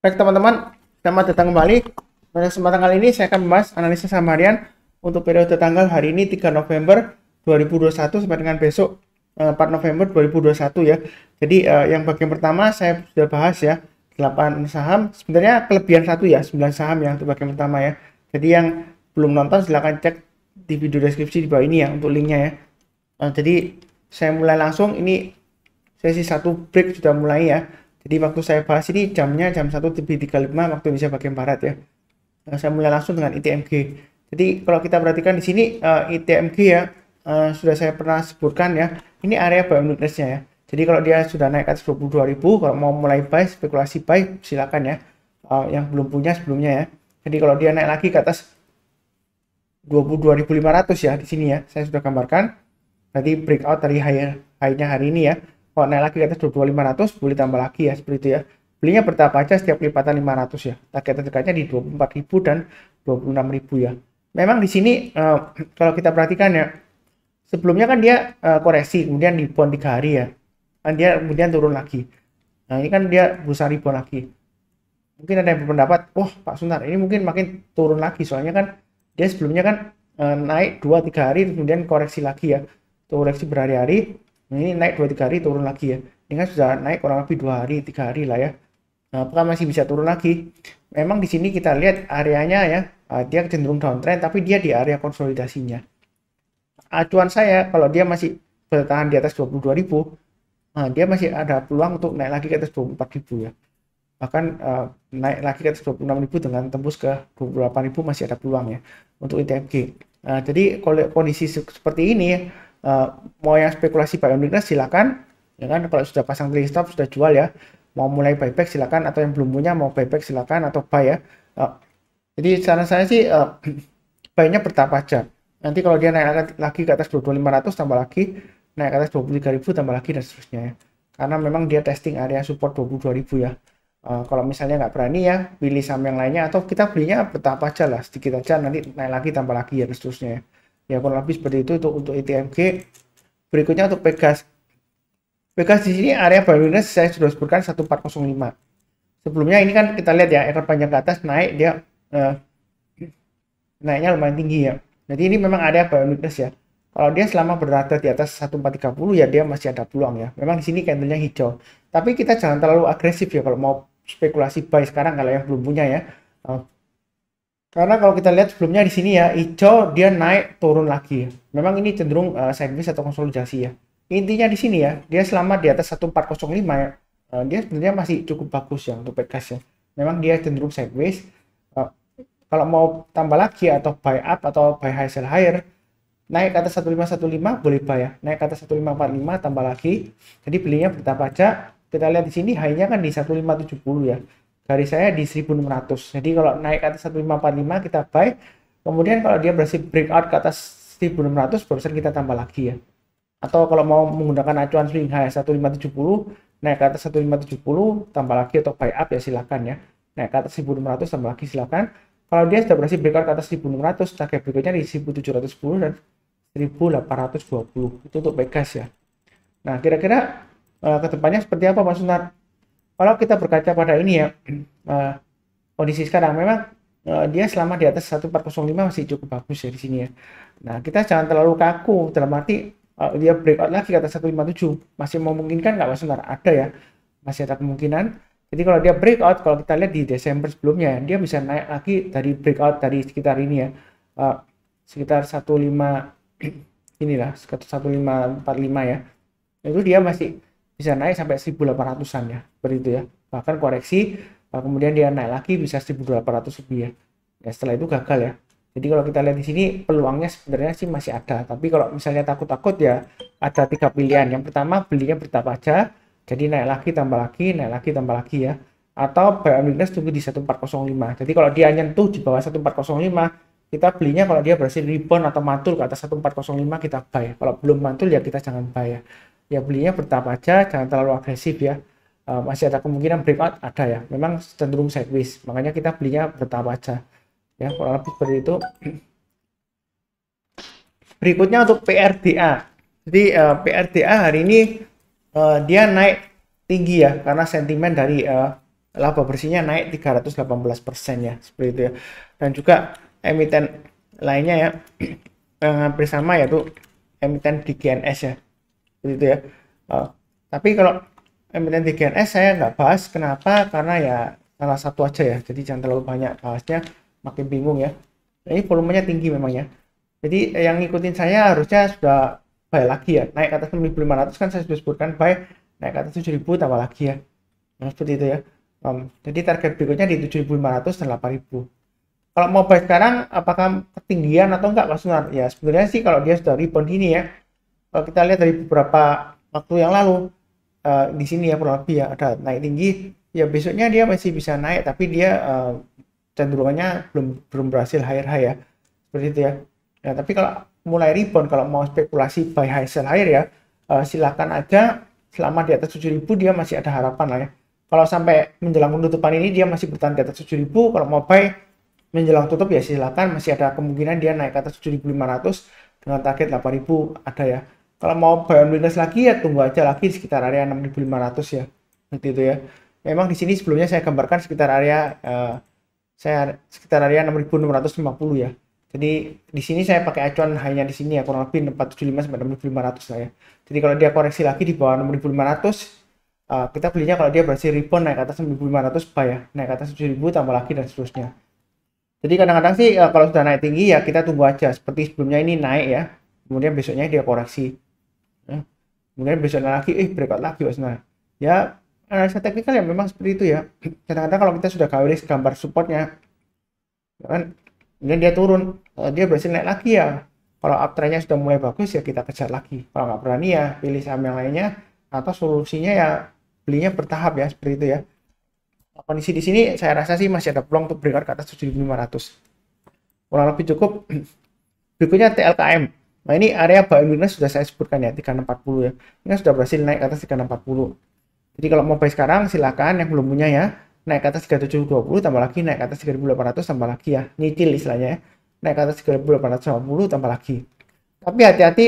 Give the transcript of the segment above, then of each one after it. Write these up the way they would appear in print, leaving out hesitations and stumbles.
Baik teman-teman, selamat datang kembali. Pada kesempatan kali ini saya akan membahas analisa saham harian untuk periode tanggal hari ini 3 November 2021 sampai dengan besok 4 November 2021 ya. Jadi yang bagian pertama saya sudah bahas ya, 8 saham. Sebenarnya kelebihan satu ya, 9 saham ya untuk bagian pertama ya. Jadi yang belum nonton silahkan cek di video deskripsi di bawah ini ya untuk linknya ya. Jadi saya mulai langsung, ini sesi 1 break sudah mulai ya. Jadi waktu saya bahas ini jamnya jam 1:35 waktu Indonesia bagian barat ya. Saya mulai langsung dengan ITMG. Jadi kalau kita perhatikan di sini ITMG ya, sudah saya pernah sebutkan ya, ini area buy weakness-nya ya. Jadi kalau dia sudah naik ke atas 22.000, kalau mau mulai buy, spekulasi buy, silakan ya. Yang belum punya sebelumnya ya. Jadi kalau dia naik lagi ke atas 22.500 ya di sini ya, saya sudah gambarkan. Berarti breakout dari high-nya hari ini ya. Kalau naik lagi ke atas 22.500 boleh tambah lagi ya, seperti itu ya. Belinya bertahap aja setiap lipatan 500 ya. Target terdekatnya di 24.000 dan 26.000 ya. Memang di sini kalau kita perhatikan ya, sebelumnya kan dia koreksi, kemudian rebound 3 hari ya. Dan dia kemudian turun lagi. Nah, ini kan dia berusaha rebound lagi. Mungkin ada yang berpendapat, "Wah, Pak Suntar, ini mungkin makin turun lagi." Soalnya kan dia sebelumnya kan naik 2-3 hari kemudian koreksi lagi ya. Koreksi berhari-hari. Ini naik 2-3 hari turun lagi ya. Ini kan sudah naik kurang lebih 2 hari 3 hari lah ya. Nah, apakah masih bisa turun lagi? Memang di sini kita lihat areanya ya, dia cenderung downtrend tapi dia di area konsolidasinya. Acuan saya kalau dia masih bertahan di atas 22.000, dia masih ada peluang untuk naik lagi ke atas 24.000 ya. Bahkan naik lagi ke atas 26.000 dengan tembus ke 28.000 masih ada peluang ya untuk ITMG. Jadi kalau kondisi seperti ini ya, mau yang spekulasi buy on weakness silakan ya kan. Kalau sudah pasang trailing stop sudah jual ya, mau mulai buyback silakan, atau yang belum punya mau buyback silakan atau buy ya. Jadi saran saya sih buy-nya bertahap aja. Nanti kalau dia naik lagi ke atas 22.500 tambah lagi, naik ke atas 23.000 tambah lagi dan seterusnya ya. Karena memang dia testing area support 22.000 ya. Kalau misalnya nggak berani ya pilih saham yang lainnya, atau kita belinya bertahap aja lah, sedikit aja, nanti naik lagi tambah lagi ya dan seterusnya ya. Ya kurang lebih seperti itu untuk ITMG. Berikutnya untuk Pegas. Pegas di sini area buy weakness saya sudah sebutkan 1405. Sebelumnya ini kan kita lihat ya, ekor panjang ke atas naik, dia naiknya lumayan tinggi ya. Jadi ini memang area buy weakness ya. Kalau dia selama berada di atas 1430 ya dia masih ada peluang ya. Memang di sini candlenya hijau. Tapi kita jangan terlalu agresif ya kalau mau spekulasi buy sekarang kalau yang belum punya ya. Karena kalau kita lihat sebelumnya di sini ya, hijau dia naik turun lagi. Memang ini cenderung sideways atau konsolidasi ya. Intinya di sini ya, dia selama di atas 1405 ya, dia sebenarnya masih cukup bagus ya untuk Pegas ya. Memang dia cenderung sideways. Kalau mau tambah lagi atau buy up atau buy high sell higher, naik ke atas 1515 boleh buy ya. Naik ke atas 1545 tambah lagi. Jadi belinya bertahap aja. Kita lihat di sini high-nya kan di 1570 ya. Garis saya di 1600. Jadi kalau naik ke atas 1545 kita buy. Kemudian kalau dia berhasil breakout ke atas 1600 barusan kita tambah lagi ya. Atau kalau mau menggunakan acuan swing high 1570, naik ke atas 1570 tambah lagi atau buy up ya silakan ya. Naik ke atas 1600 tambah lagi silakan. Kalau dia sudah berhasil breakout ke atas 1600, target berikutnya di 1710 dan 1820. Itu untuk Pegas ya. Nah, kira-kira kedepannya seperti apa Pak Sunar? Kalau kita berkaca pada ini ya, kondisi sekarang memang dia selama di atas 1405 masih cukup bagus ya di sini ya. Nah, kita jangan terlalu kaku, dalam arti dia breakout lagi ke atas 157, masih memungkinkan nggak Pak Sunar? Ada ya, masih ada kemungkinan. Jadi kalau dia breakout, kalau kita lihat di Desember sebelumnya, dia bisa naik lagi dari breakout dari sekitar ini ya, sekitar 15 inilah, sekitar 1545 ya. Itu dia masih bisa naik sampai 1800-an ya, seperti itu ya. Bahkan koreksi, kemudian dia naik lagi bisa 1800 lebih ya. Ya setelah itu gagal ya. Jadi kalau kita lihat di sini peluangnya sebenarnya sih masih ada. Tapi kalau misalnya takut-takut ya ada 3 pilihan. Yang pertama belinya bertahap aja. Jadi naik lagi tambah lagi, naik lagi tambah lagi ya. Atau buy on weakness tunggu di 1405. Jadi kalau dia nyentuh di bawah 1405, kita belinya kalau dia berhasil rebound atau mantul ke atas 1405 kita buy. Kalau belum mantul ya kita jangan buy ya. Ya belinya bertahap aja, jangan terlalu agresif ya. Masih ada kemungkinan breakout, ada ya. Memang cenderung sideways, makanya kita belinya bertahap aja. Ya, kurang lebih seperti itu. Berikutnya untuk PRDA. Jadi PRDA hari ini dia naik tinggi ya karena sentimen dari laba bersihnya naik 318% ya, seperti itu ya. Dan juga emiten lainnya ya yang hampir sama, yaitu emiten di GNS ya, seperti itu ya. Uh, tapi kalau emiten di GNS saya nggak bahas, kenapa? Karena ya salah satu aja ya, jadi jangan terlalu banyak bahasnya, makin bingung ya. Ini volumenya tinggi memang ya, jadi yang ngikutin saya harusnya sudah buy lagi ya, naik ke atas 6.500 kan saya sudah sebutkan buy, naik ke atas 7.000 tambah lagi ya. Nah, seperti itu ya. Jadi target berikutnya di 7.500 dan 8.000. Kalau mau buy sekarang, apakah ketinggian atau enggak Mas Sunar? Ya sebenarnya sih kalau dia sudah rebound ini ya, kalau kita lihat dari beberapa waktu yang lalu, di sini ya kurang lebih ya ada naik tinggi, ya besoknya dia masih bisa naik, tapi dia cenderungannya belum berhasil higher high ya, seperti itu ya. Ya tapi kalau mulai rebound, kalau mau spekulasi buy high sell higher ya, silakan aja, selama di atas 7.000 dia masih ada harapan lah ya. Kalau sampai menjelang penutupan ini dia masih bertahan di atas 7.000, kalau mau buy menjelang tutup ya silakan, masih ada kemungkinan dia naik ke atas 7.500 dengan target 8.000 ada ya. Kalau mau buy on weakness lagi ya tunggu aja lagi di sekitar area 6.500 ya, seperti itu ya. Memang di sini sebelumnya saya gambarkan sekitar area sekitar area 6.650 ya. Jadi di sini saya pakai acuan hanya di sini ya, kurang lebih 475 sampai 6.500 lah ya. Jadi kalau dia koreksi lagi di bawah 6.500, kita belinya kalau dia berhasil rebound naik ke atas 6.500 buy ya, naik ke atas 7.000 tambah lagi dan seterusnya. Jadi kadang-kadang sih kalau sudah naik tinggi ya kita tunggu aja, seperti sebelumnya ini naik ya, kemudian besoknya dia koreksi ya. Kemudian besoknya lagi breakout lagi Mas. Ya analisa teknikal ya memang seperti itu ya. Kadang-kadang kalau kita sudah gambar supportnya ya kan, kemudian dia turun, dia berhasil naik lagi ya, kalau uptrendnya sudah mulai bagus ya kita kejar lagi, kalau nggak berani ya pilih saham yang lainnya, atau solusinya ya belinya bertahap ya, seperti itu ya. Kondisi di sini saya rasa sih masih ada peluang untuk breakout ke atas 7.500, kurang lebih cukup. Berikutnya TLKM. Nah ini area buy weakness sudah saya sebutkan ya, 3640 ya, ini sudah berhasil naik ke atas 3640. Jadi kalau mau buy sekarang silakan, yang belum punya ya, naik ke atas 3720 tambah lagi, naik ke atas 3.800 tambah lagi ya, nyicil istilahnya ya, naik ke atas 3.850 tambah lagi. Tapi hati-hati,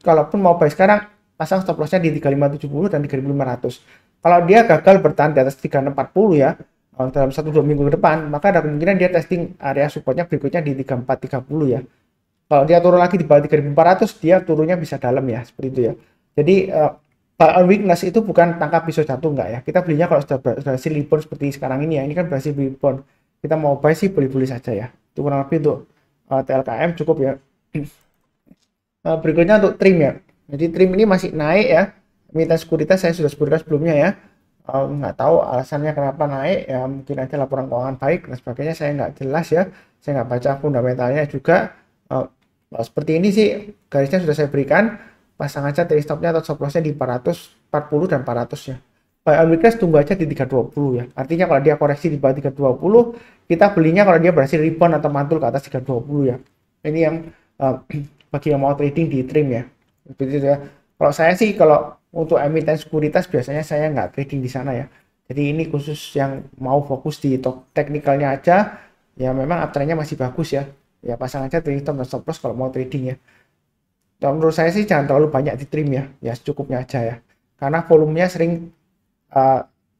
kalaupun mau buy sekarang pasang stop lossnya di 3570 dan 3.500. Kalau dia gagal bertahan di atas 3640 ya, dalam 1-2 minggu ke depan, maka ada kemungkinan dia testing area supportnya berikutnya di 3430 ya. Kalau dia turun lagi di bawah 3.400, dia turunnya bisa dalam ya, seperti itu ya. Jadi buy on weakness itu bukan tangkap pisau jatuh, enggak ya. Kita belinya kalau sudah berhasil rebound seperti sekarang ini ya, ini kan berhasil rebound. Kita mau buy sih beli-beli saja ya. Itu kurang lebih untuk TLKM cukup ya. Berikutnya untuk trim ya. Jadi trim ini masih naik ya. Emiten sekuritas saya sudah sebutkan sebelumnya ya. Nggak tahu alasannya kenapa naik ya, mungkin aja laporan keuangan baik dan sebagainya, saya nggak jelas ya. Saya nggak baca fundamentalnya juga. Seperti ini sih garisnya sudah saya berikan, pasang aja trade stopnya atau stop lossnya di 440 dan 400 ya. Buy on weakness tunggu aja di 320 ya, artinya kalau dia koreksi di bawah 320 kita belinya kalau dia berhasil rebound atau mantul ke atas 320 ya. Ini yang bagi yang mau trading di trim ya, seperti itu ya. Kalau saya sih kalau untuk emiten sekuritas biasanya saya nggak trading di sana ya, jadi ini khusus yang mau fokus di teknikalnya aja ya. Memang uptrendnya masih bagus ya, ya pasang aja trade stop dan stop loss kalau mau trading ya. Dan menurut saya sih jangan terlalu banyak di trim ya, ya secukupnya aja ya, karena volumenya sering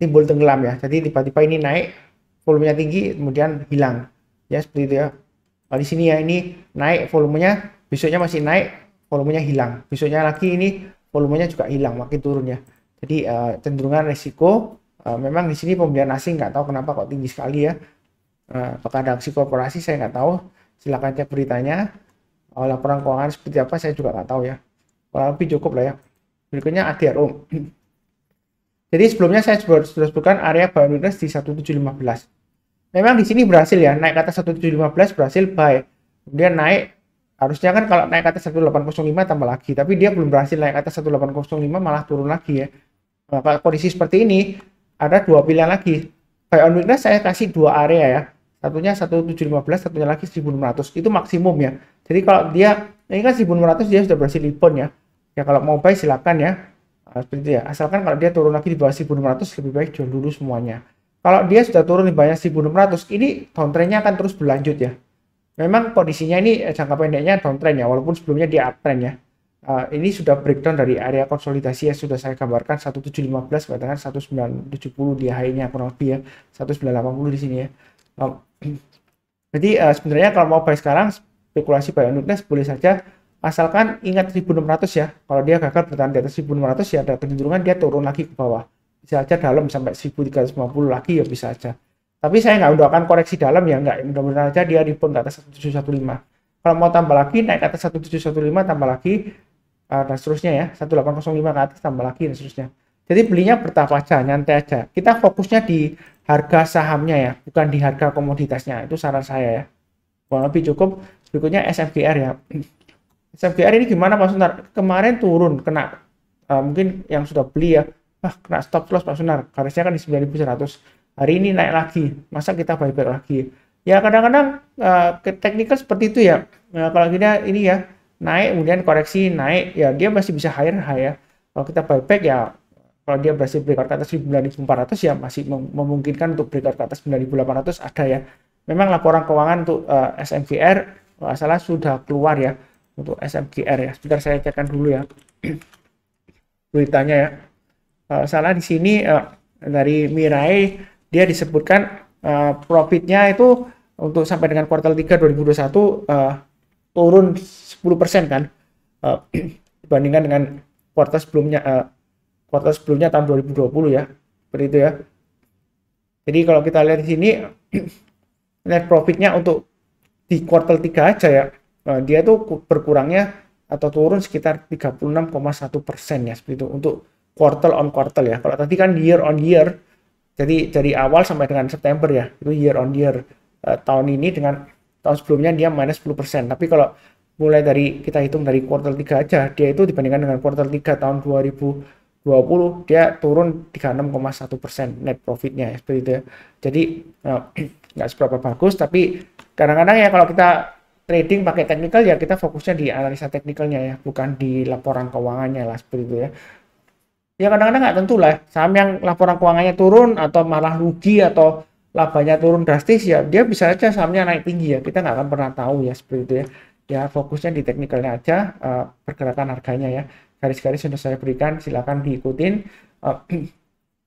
timbul tenggelam ya. Jadi tiba-tiba ini naik, volumenya tinggi kemudian hilang ya, seperti itu ya. Di sini ya ini naik volumenya, besoknya masih naik, volumenya hilang, besoknya lagi ini volumenya juga hilang, makin turun ya. Jadi cenderungan risiko memang di sini pembelian asing, nggak tahu kenapa kok tinggi sekali ya. Apakah ada aksi korporasi saya nggak tahu, silakan cek beritanya. Laporan keuangan seperti apa saya juga nggak tahu ya. Kurang lebih cukup lah ya. Berikutnya ADRO. Jadi sebelumnya saya sudah sebutkan area buy weakness di 1715. Memang di sini berhasil ya, naik ke atas 1715 berhasil buy. Kemudian naik, harusnya kan kalau naik ke atas 1805 tambah lagi, tapi dia belum berhasil naik ke atas 1805, malah turun lagi ya. Kalau kondisi seperti ini ada dua pilihan lagi. Buy on weakness saya kasih dua area ya. Satunya 1715, satunya lagi 1600. Itu maksimum ya. Jadi kalau dia ini kan 1600 dia sudah berhasil rebound ya. Ya kalau mau buy silakan ya. Seperti itu ya. Asalkan kalau dia turun lagi di bawah 1600 lebih baik jual dulu semuanya. Kalau dia sudah turun di bawah 1600, ini downtrendnya akan terus berlanjut ya. Memang kondisinya ini jangka pendeknya downtrend ya, walaupun sebelumnya dia uptrend ya. Ini sudah breakdown dari area konsolidasi yang sudah saya gambarkan 1715 dengan 1970 di high-nya kurang lebih ya 1980 di sini ya. Jadi sebenarnya kalau mau buy sekarang spekulasi buy on weakness boleh saja, asalkan ingat 1600 ya. Kalau dia gagal bertahan di atas 1600 ya ada kecenderungan dia turun lagi ke bawah. Bisa aja dalam sampai 1350 lagi ya bisa aja. Tapi saya nggak mendoakan koreksi dalam ya, nggak, mudah-mudahan aja dia rebound ke atas 1715. Kalau mau tambah lagi naik ke atas 1715 tambah lagi dan seterusnya ya, 1805 ke atas tambah lagi dan seterusnya. Jadi belinya bertahap aja, nyantai aja. Kita fokusnya di harga sahamnya ya, bukan di harga komoditasnya. Itu saran saya ya. Kurang lebih cukup. Berikutnya SMGR ya. SMGR ini gimana Pak Sunar? Kemarin turun, kena mungkin yang sudah beli ya, kena stop loss Pak Sunar. Garisnya kan di 9.100. Hari ini naik lagi. Masa kita buyback lagi? Ya kadang-kadang teknikal seperti itu ya. Kalau kita ini ya naik kemudian koreksi naik ya dia masih bisa higher high ya. Kalau kita buyback ya kalau dia berhasil breakout ke atas 9.400 ya masih memungkinkan untuk breakout ke atas 9.800 ada ya. Memang laporan keuangan untuk SMGR kalau salah sudah keluar ya untuk SMGR ya. Sebentar saya cekkan dulu ya beritanya ya. Salah di sini dari Mirai dia disebutkan profitnya itu untuk sampai dengan kuartal 3 2021 turun 10% kan dibandingkan dengan kuartal sebelumnya tahun 2020 ya. Seperti itu ya. Jadi kalau kita lihat di sini net profitnya untuk di kuartal 3 aja ya, dia tuh berkurangnya atau turun sekitar 36,1% ya seperti itu untuk quarter on quarter ya. Kalau tadi kan year on year, jadi dari awal sampai dengan September ya, itu year on year. Tahun ini dengan tahun sebelumnya dia minus 10%. Tapi kalau mulai dari kita hitung dari kuartal 3 aja, dia itu dibandingkan dengan kuartal 3 tahun 2020 dia turun 36,1% net profitnya ya, seperti itu ya. Jadi nggak seberapa bagus, tapi kadang-kadang ya kalau kita trading pakai teknikal ya kita fokusnya di analisa teknikalnya ya, bukan di laporan keuangannya lah seperti itu ya. Ya kadang-kadang nggak tentu lah, saham yang laporan keuangannya turun atau malah rugi atau labanya turun drastis ya dia bisa aja sahamnya naik tinggi ya, kita nggak akan pernah tahu ya seperti itu ya. Ya fokusnya di teknikalnya aja, pergerakan harganya ya. Garis-garis sudah saya berikan, silakan diikutin.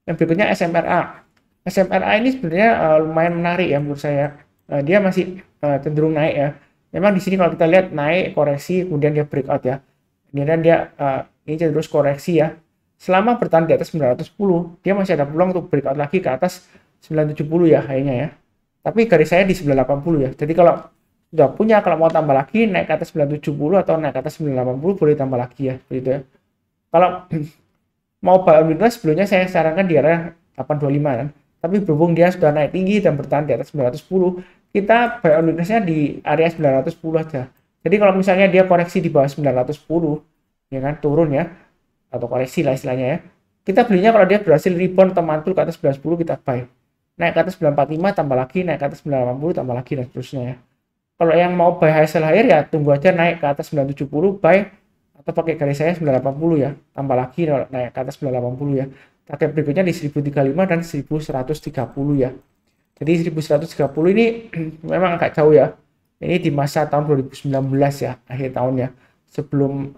Yang berikutnya SMRA. SMRA ini sebenarnya lumayan menarik ya menurut saya. Dia masih cenderung naik ya. Memang di sini kalau kita lihat naik, koreksi, kemudian dia breakout ya. Kemudian dia ini terus koreksi ya. Selama bertahan di atas 910, dia masih ada peluang untuk breakout lagi ke atas 970 ya kayaknya ya. Tapi garis saya di 980 ya. Jadi kalau sudah punya, kalau mau tambah lagi naik ke atas 970 atau naik ke atas 980 boleh tambah lagi ya begitu ya. Kalau mau buy on weakness sebelumnya saya sarankan di area 825 kan, tapi berhubung dia sudah naik tinggi dan bertahan di atas 910, kita buy on weakness-nya di area 910 aja. Jadi kalau misalnya dia koreksi di bawah 910 ya kan, turun ya atau koreksi lah istilahnya ya, kita belinya kalau dia berhasil rebound atau mantul ke atas 910 kita buy, naik ke atas 945 tambah lagi, naik ke atas 980 tambah lagi dan seterusnya ya. Kalau yang mau buy high sell higher ya tunggu aja naik ke atas 970 buy, atau pakai garis saya 980 ya, tambah lagi naik ke atas 980 ya. Target berikutnya di 1035 dan 1130 ya. Jadi 1130 ini memang agak jauh ya. Ini di masa tahun 2019 ya, akhir tahun ya, sebelum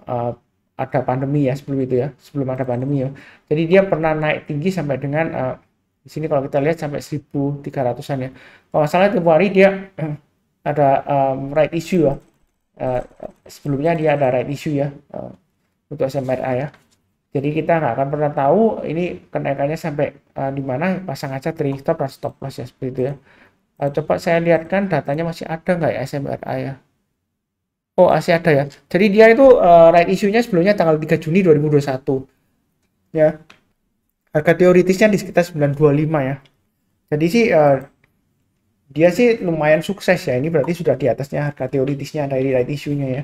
ada pandemi ya, sebelum itu ya, sebelum ada pandemi ya. Jadi dia pernah naik tinggi sampai dengan di sini kalau kita lihat sampai 1300-an ya. Kalau salah tempoh hari dia ada right issue ya. Sebelumnya dia ada right issue ya untuk SMRA ya. Jadi kita nggak akan pernah tahu ini kenaikannya sampai di mana, pasang aja trailing stop dan stop loss ya seperti itu ya. Coba saya lihatkan datanya masih ada nggak ya SMRA ya. Oh masih ada ya. Jadi dia itu right issue-nya sebelumnya tanggal 3 Juni 2021 ya. Harga teoritisnya di sekitar 925 ya. Jadi sih dia sih lumayan sukses ya. Ini berarti sudah di atasnya harga teoritisnya dari right issue-nya ya.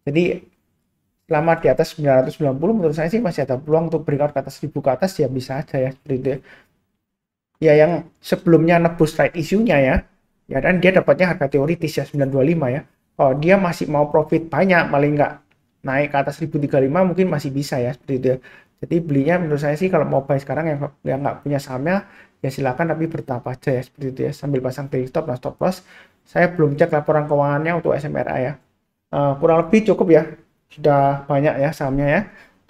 Jadi selama di atas 990 menurut saya sih masih ada peluang untuk breakout ke atas 1000 ke atas ya, bisa aja ya seperti itu ya. Ya yang sebelumnya nebus right issue-nya ya. Ya dan dia dapatnya harga teoritis ya 925 ya. Oh dia masih mau profit banyak, paling nggak naik ke atas 1035 mungkin masih bisa ya seperti itu ya. Jadi belinya menurut saya sih kalau mau buy sekarang yang nggak punya sahamnya ya silakan, tapi bertahap aja ya seperti itu ya, sambil pasang trailing stop dan stop loss. Saya belum cek laporan keuangannya untuk SMRA ya. Kurang lebih cukup ya. sudah banyak ya sahamnya ya.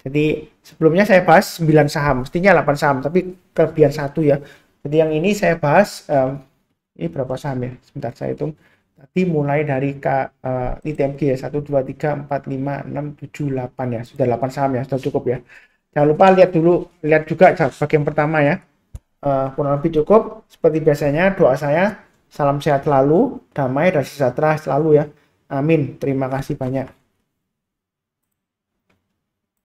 Jadi sebelumnya saya bahas 9 saham, mestinya 8 saham, tapi kelebihan satu ya. Jadi yang ini saya bahas, ini berapa saham ya? Sebentar saya hitung. Tadi mulai dari ITMG ya, 1, 2, 3, 4, 5, 6, 7, 8 ya. Sudah 8 saham ya, sudah cukup ya. Jangan lupa lihat juga bagian pertama ya. Kurang lebih cukup. Seperti biasanya, doa saya, salam sehat selalu, damai dan sejahtera selalu ya. Amin. Terima kasih banyak.